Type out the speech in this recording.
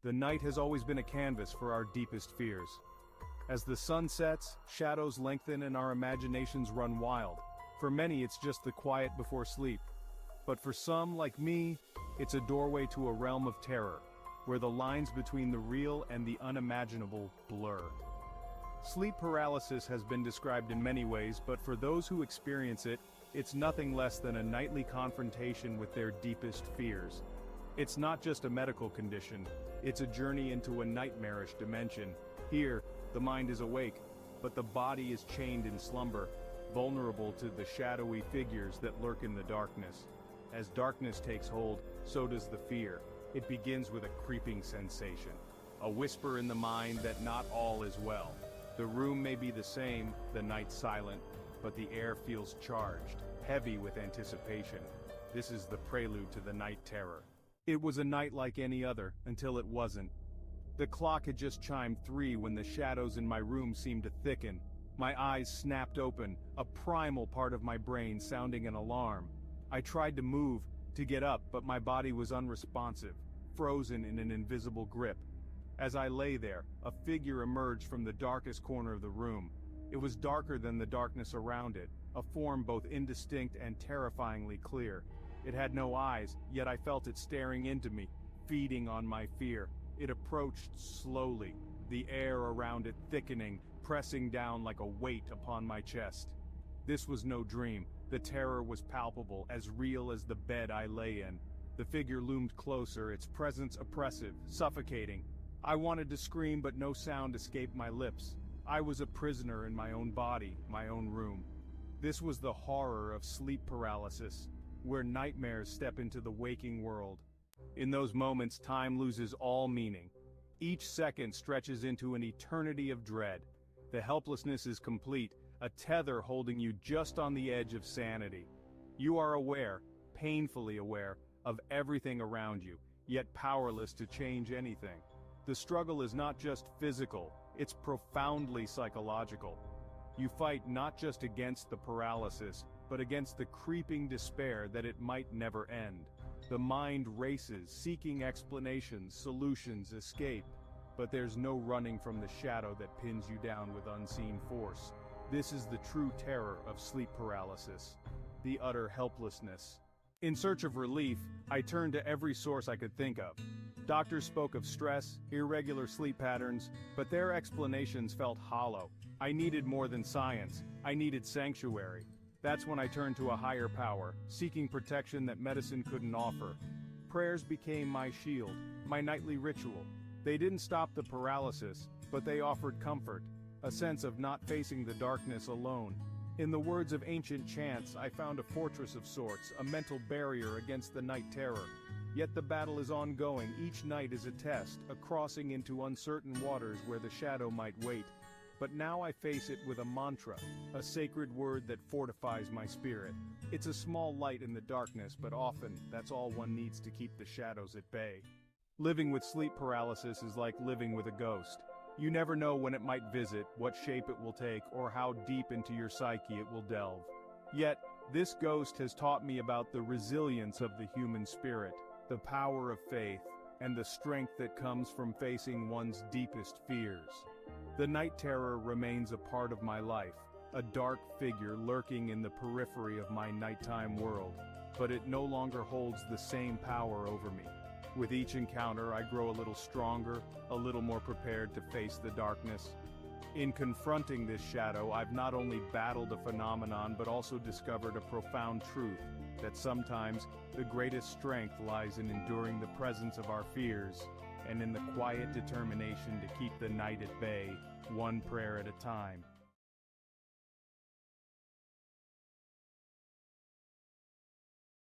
The night has always been a canvas for our deepest fears. As the sun sets, shadows lengthen and our imaginations run wild. For many it's just the quiet before sleep. But for some, like me, it's a doorway to a realm of terror, where the lines between the real and the unimaginable blur. Sleep paralysis has been described in many ways, but for those who experience it, it's nothing less than a nightly confrontation with their deepest fears. It's not just a medical condition, it's a journey into a nightmarish dimension. Here, the mind is awake, but the body is chained in slumber, vulnerable to the shadowy figures that lurk in the darkness. As darkness takes hold, so does the fear. It begins with a creeping sensation, a whisper in the mind that not all is well. The room may be the same, the night silent, but the air feels charged, heavy with anticipation. This is the prelude to the night terror. It was a night like any other, until it wasn't. The clock had just chimed 3 when the shadows in my room seemed to thicken. My eyes snapped open, a primal part of my brain sounding an alarm. I tried to move, to get up, but my body was unresponsive, frozen in an invisible grip. As I lay there, a figure emerged from the darkest corner of the room. It was darker than the darkness around it, a form both indistinct and terrifyingly clear. It had no eyes, yet I felt it staring into me, feeding on my fear. It approached slowly, the air around it thickening, pressing down like a weight upon my chest. This was no dream. The terror was palpable, as real as the bed I lay in. The figure loomed closer, its presence oppressive, suffocating. I wanted to scream, but no sound escaped my lips. I was a prisoner in my own body, my own room. This was the horror of sleep paralysis, where nightmares step into the waking world. In those moments, time loses all meaning. Each second stretches into an eternity of dread. The helplessness is complete, a tether holding you just on the edge of sanity. You are aware, painfully aware, of everything around you, yet powerless to change anything. The struggle is not just physical, it's profoundly psychological. You fight not just against the paralysis, but against the creeping despair that it might never end. The mind races, seeking explanations, solutions, escape. But there's no running from the shadow that pins you down with unseen force. This is the true terror of sleep paralysis, the utter helplessness. In search of relief, I turned to every source I could think of. Doctors spoke of stress, irregular sleep patterns, but their explanations felt hollow. I needed more than science, I needed sanctuary. That's when I turned to a higher power, seeking protection that medicine couldn't offer. Prayers became my shield, my nightly ritual. They didn't stop the paralysis, but they offered comfort, a sense of not facing the darkness alone. In the words of ancient chants, I found a fortress of sorts, a mental barrier against the night terror. Yet the battle is ongoing, each night is a test, a crossing into uncertain waters where the shadow might wait. But now I face it with a mantra, a sacred word that fortifies my spirit. It's a small light in the darkness, but often, that's all one needs to keep the shadows at bay. Living with sleep paralysis is like living with a ghost. You never know when it might visit, what shape it will take, or how deep into your psyche it will delve. Yet, this ghost has taught me about the resilience of the human spirit, the power of faith, and the strength that comes from facing one's deepest fears. The night terror remains a part of my life, a dark figure lurking in the periphery of my nighttime world, but it no longer holds the same power over me. With each encounter, I grow a little stronger, a little more prepared to face the darkness. In confronting this shadow, I've not only battled a phenomenon but also discovered a profound truth, that sometimes the greatest strength lies in enduring the presence of our fears, and in the quiet determination to keep the night at bay, one prayer at a time.